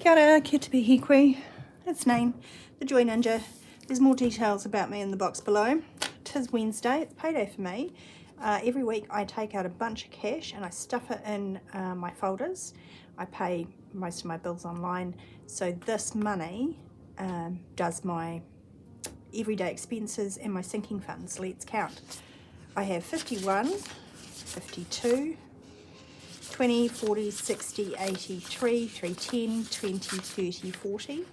Kia ora, kia te pihikwi. It's Nain, the Joy Ninja. There's more details about me in the box below. 'Tis Wednesday, it's payday for me. Every week I take out a bunch of cash and I stuff it in my folders. I pay most of my bills online, so this money does my everyday expenses and my sinking funds. Let's count. I have 51, 52, 20, 40, 60, 83, 310, 20, 30, 40.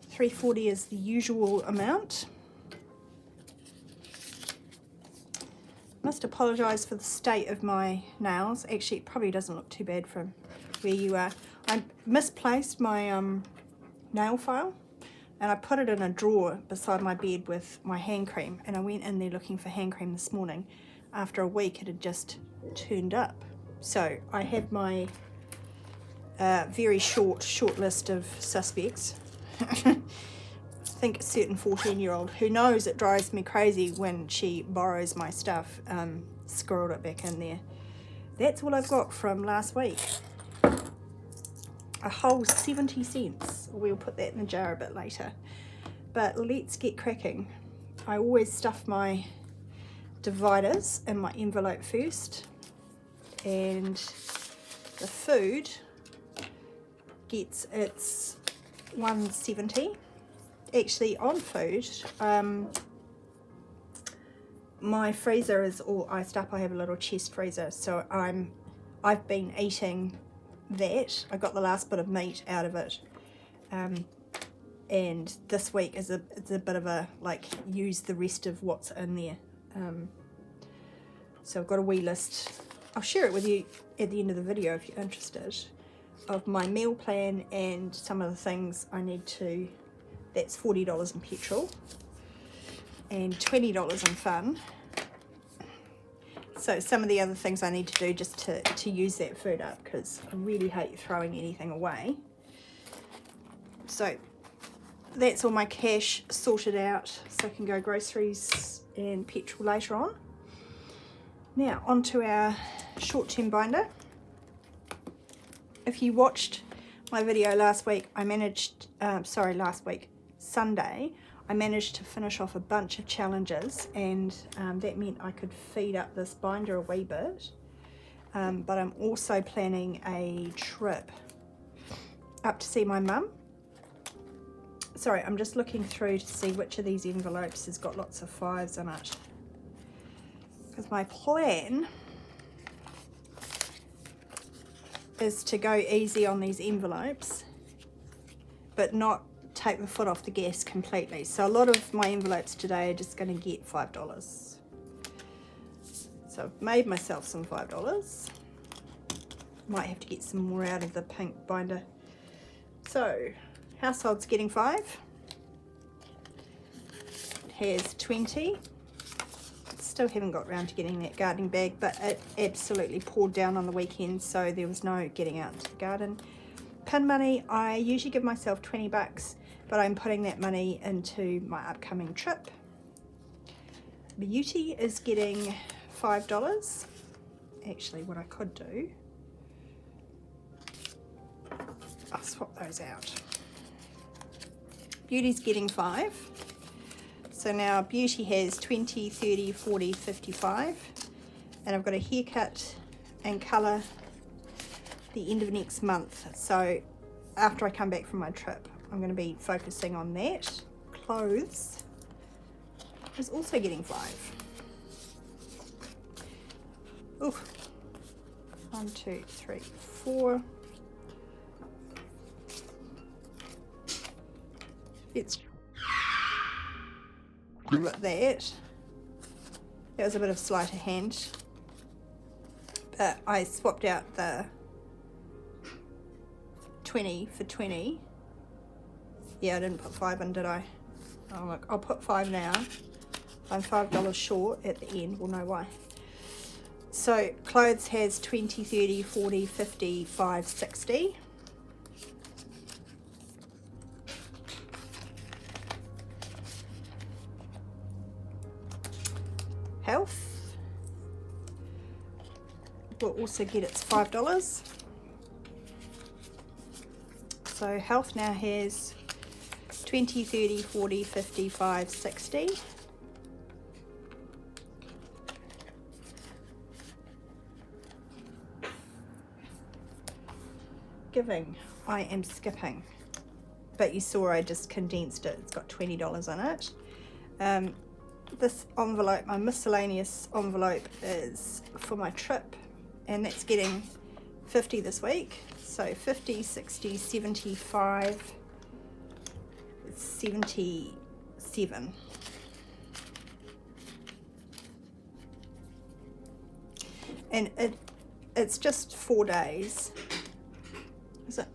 340 is the usual amount. Must apologise for the state of my nails. Actually, it probably doesn't look too bad from where you are. I misplaced my nail file and I put it in a drawer beside my bed with my hand cream, and I went in there looking for hand cream this morning. After a week it had just turned up. So I have my very short list of suspects. I think a certain 14-year-old who knows it drives me crazy when she borrows my stuff squirreled it back in there. That's all I've got from last week. A whole 70 cents. We'll put that in the jar a bit later. But let's get cracking. I always stuff my dividers in my envelope first, and the food gets its 170. Actually, on food, my freezer is all iced up. I have a little chest freezer, so I've been eating that. I got the last bit of meat out of it, and this week is it's a bit of a like use the rest of what's in there. So I've got a wee list. I'll share it with you at the end of the video if you're interested, of my meal plan and some of the things I need to. That's $40 in petrol and $20 in fun. So some of the other things I need to do just to use that food up, because I really hate throwing anything away. So that's all my cash sorted out, so I can go groceries and petrol later on. Now onto our short-term binder. If you watched my video last week, Sunday, I managed to finish off a bunch of challenges, and that meant I could feed up this binder a wee bit. But I'm also planning a trip up to see my mum. Sorry, I'm just looking through to see which of these envelopes has got lots of 5s in it. Because my plan is to go easy on these envelopes, but not take the foot off the gas completely. So a lot of my envelopes today are just going to get $5. So I've made myself some $5. Might have to get some more out of the pink binder. So household's getting 5. It has 20. Still haven't got round to getting that gardening bag, but it absolutely poured down on the weekend, so there was no getting out into the garden. Pin money, I usually give myself $20, but I'm putting that money into my upcoming trip. Beauty is getting $5. Actually, what I could do, I'll swap those out. Beauty's getting 5. So now Beauty has 20, 30, 40, 55, and I've got a haircut and colour the end of next month. So after I come back from my trip, I'm going to be focusing on that. Clothes is also getting 5. Ooh. 1, 2, 3, 4. It's like that. That was a bit of sleight of hand, but I swapped out the 20 for 20. Yeah, I didn't put 5 in, did I? Oh look, I'll put 5 now. I'm $5 short at the end, we'll know why. So clothes has 20, 30, 40, 50, 5, 60. Health will also get its $5. So health now has 20, 30, 40, 55, 60. Giving, I am skipping. But you saw I just condensed it. It's got $20 on it. This envelope, my miscellaneous envelope, is for my trip, and that's getting 50 this week. So 50, 60, 75, 77. And it's just 4 days. Is it?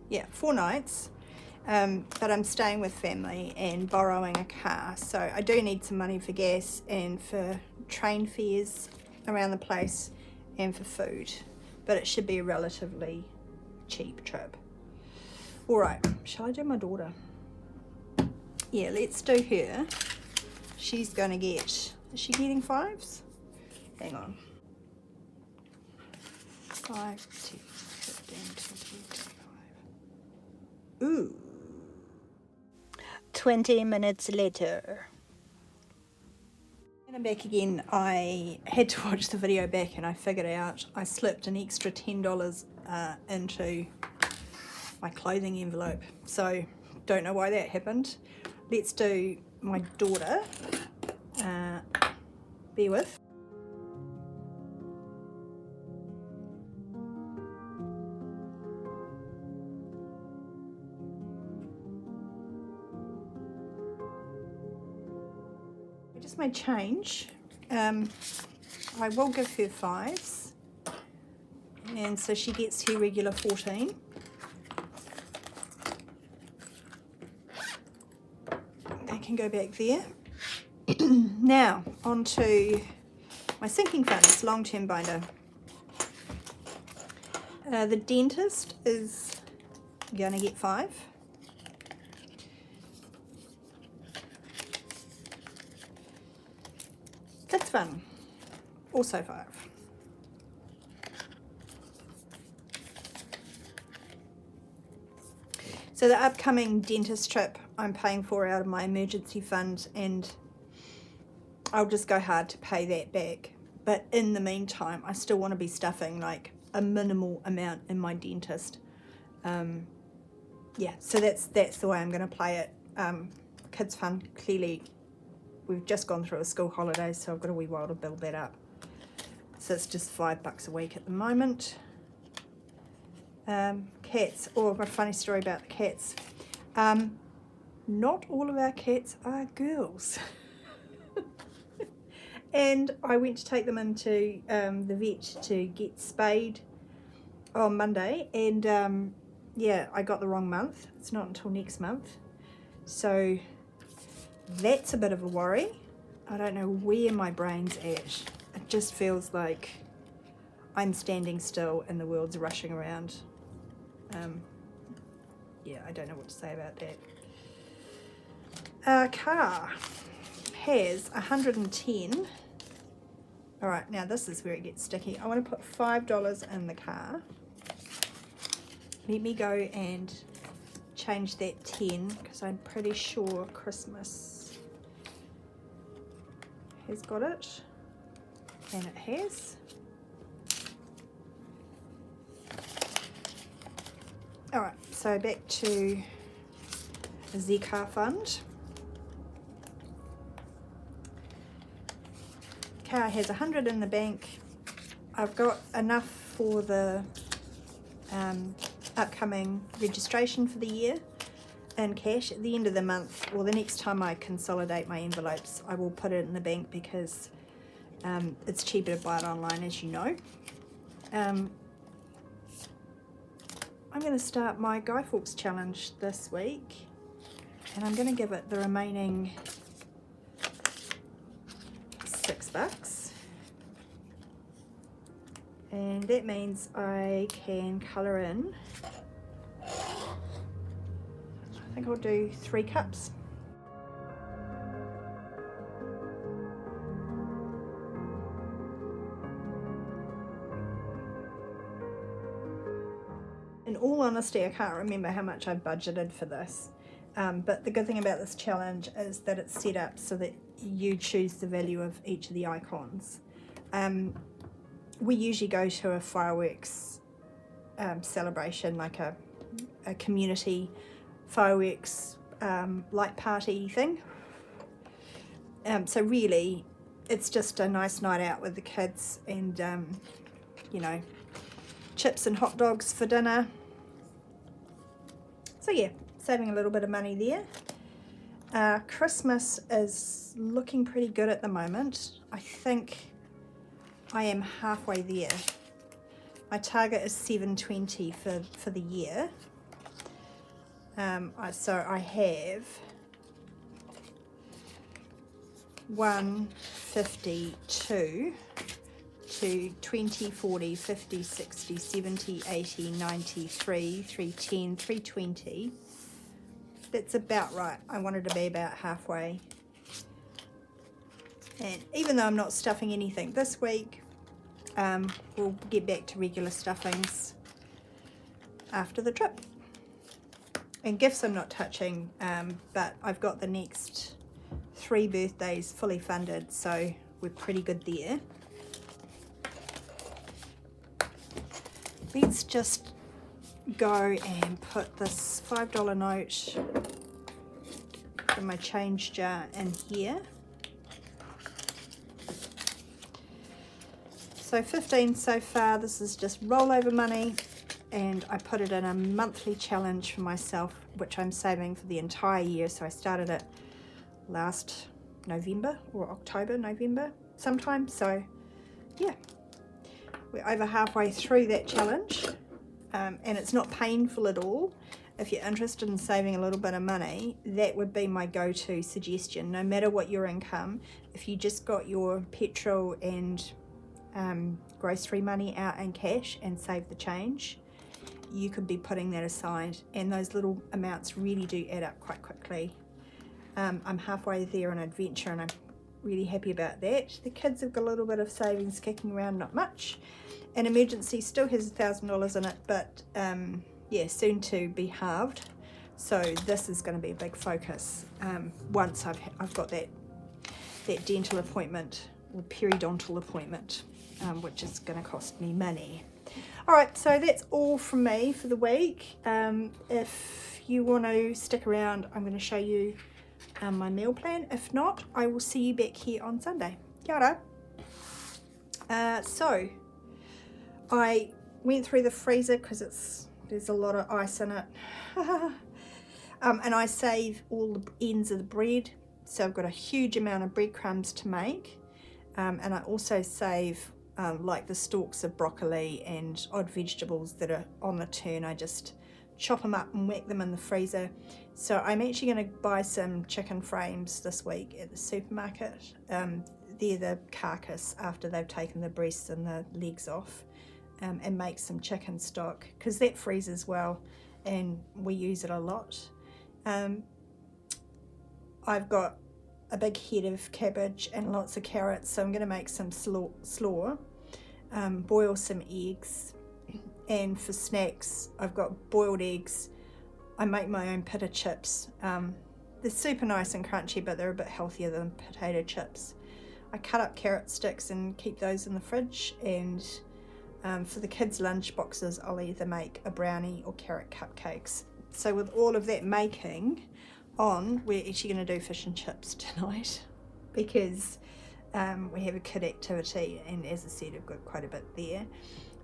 Yeah, 4 nights. But I'm staying with family and borrowing a car, so I do need some money for gas and for train fares around the place and for food, but it should be a relatively cheap trip. Alright, shall I do my daughter? Yeah, let's do her. She's gonna get, is she getting 5s? Hang on. 5, 10, 15, 20, 25. Ooh. 20 minutes later. When I'm back again, I had to watch the video back and I figured out I slipped an extra $10 into my clothing envelope. So, don't know why that happened. Let's do my daughter. Bear with. I just made change. I will give her 5s, and so she gets her regular 14. They can go back there. Now on to my sinking funds, long-term binder. The dentist is gonna get 5. That's fun. Also 5. So the upcoming dentist trip I'm paying for out of my emergency fund, and I'll just go hard to pay that back. But in the meantime, I still want to be stuffing like a minimal amount in my dentist. Yeah, so that's the way I'm going to play it. Kids fun, clearly we've just gone through a school holiday, so I've got a wee while to build that up. So it's just $5 a week at the moment. Cats. Oh, I've got a funny story about the cats. Not all of our cats are girls. And I went to take them into the vet to get spayed on Monday, and yeah, I got the wrong month. It's not until next month. So that's a bit of a worry. I don't know where my brain's at. It just feels like I'm standing still and the world's rushing around. Yeah, I don't know what to say about that. Our car has 110. All right, now this is where it gets sticky. I want to put $5 in the car. Let me go and change that 10, because I'm pretty sure Christmas has got it, and it has. All right, so back to the car fund. Car has 100 in the bank. I've got enough for the upcoming registration for the year in cash. At the end of the month, or the next time I consolidate my envelopes, I will put it in the bank, because it's cheaper to buy it online, as you know. I'm going to start my Guy Fawkes challenge this week, and I'm going to give it the remaining $6, and that means I can colour in. I think I'll do 3 cups. in all honesty, I can't remember how much I budgeted for this. But the good thing about this challenge is that it's set up so that you choose the value of each of the icons. We usually go to a fireworks celebration, like a community fireworks light party thing. So really, it's just a nice night out with the kids and, you know, chips and hot dogs for dinner. So yeah, saving a little bit of money there. Christmas is looking pretty good at the moment. I think I am halfway there. My target is $720 for the year. So I have 152 to 20, 40, 50, 60, 70, 80, 93, 310, 320. That's about right. I wanted to be about halfway. And even though I'm not stuffing anything this week, we'll get back to regular stuffings after the trip. And gifts I'm not touching, but I've got the next 3 birthdays fully funded, so we're pretty good there. Let's just go and put this $5 note from my change jar in here. So 15 so far. This is just rollover money, and I put it in a monthly challenge for myself, which I'm saving for the entire year. So I started it last November or October, November sometime. So yeah, we're over halfway through that challenge, and it's not painful at all. If you're interested in saving a little bit of money, that would be my go-to suggestion. No matter what your income, if you just got your petrol and grocery money out in cash and save the change, you could be putting that aside, and those little amounts really do add up quite quickly. I'm halfway there on adventure, and I'm really happy about that. The kids have got a little bit of savings kicking around, not much. An emergency still has $1,000 in it, but yeah, soon to be halved. So this is going to be a big focus once I've got that dental appointment or periodontal appointment, which is going to cost me money. All right, so that's all from me for the week. If you want to stick around, I'm going to show you my meal plan. If not, I will see you back here on Sunday. Kia ora. So I went through the freezer because there's a lot of ice in it. And I save all the ends of the bread, so I've got a huge amount of breadcrumbs to make. And I also save like the stalks of broccoli and odd vegetables that are on the turn. I just chop them up and whack them in the freezer. So I'm actually going to buy some chicken frames this week at the supermarket. They're the carcass after they've taken the breasts and the legs off, and make some chicken stock, because that freezes well and we use it a lot. I've got a big head of cabbage and lots of carrots, so I'm going to make some slaw, boil some eggs, and for snacks I've got boiled eggs. I make my own pita chips. They're super nice and crunchy, but they're a bit healthier than potato chips. I cut up carrot sticks and keep those in the fridge, and for the kids' lunch boxes I'll either make a brownie or carrot cupcakes. So with all of that making on, we're actually going to do fish and chips tonight, because we have a kid activity, and as I said, I've got quite a bit there.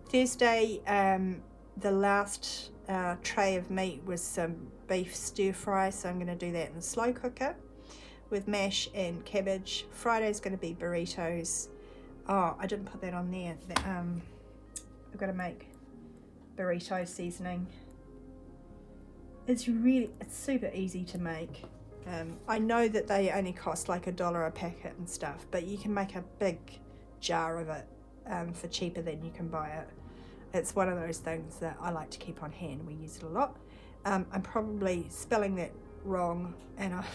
Thursday, the last tray of meat was some beef stir fry, so I'm going to do that in the slow cooker with mash and cabbage. Friday's going to be burritos. Oh, I didn't put that on there. I've got to make burrito seasoning. It's super easy to make. I know that they only cost like $1 a packet and stuff, but you can make a big jar of it for cheaper than you can buy it. It's one of those things that I like to keep on hand. We use it a lot. I'm probably spelling that wrong, and I'm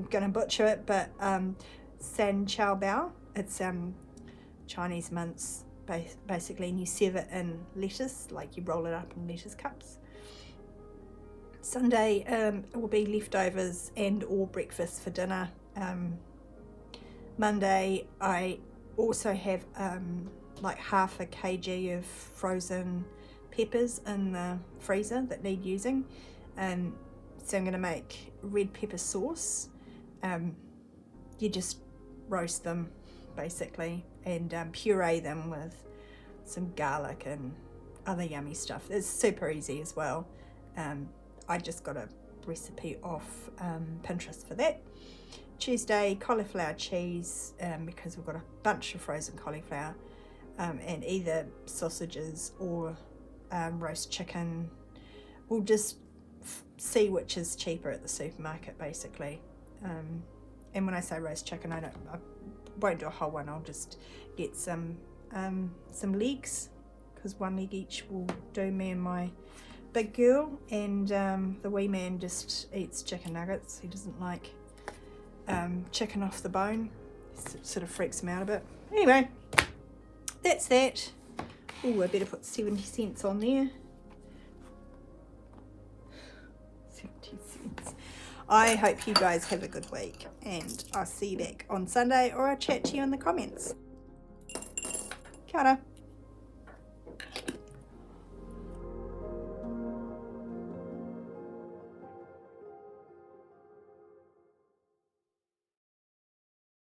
going to butcher it, but san chow bao. It's Chinese mince, basically, and you serve it in lettuce, like you roll it up in lettuce cups. Sunday will be leftovers and or breakfast for dinner. Monday I also have like half a kg of frozen peppers in the freezer that need using, so I'm going to make red pepper sauce. You just roast them basically and puree them with some garlic and other yummy stuff. It's super easy as well. I just got a recipe off Pinterest for that. Tuesday, cauliflower cheese, because we've got a bunch of frozen cauliflower, and either sausages or roast chicken. We'll just see which is cheaper at the supermarket basically. And when I say roast chicken, I won't do a whole one. I'll just get some legs, because one leg each will do me and my big girl, and the wee man just eats chicken nuggets. He doesn't like chicken off the bone. It sort of freaks him out a bit. Anyway, that's that. Oh, I better put 70 cents on there. 70 cents. I hope you guys have a good week, and I'll see you back on Sunday, or I'll chat to you in the comments. Kia ora.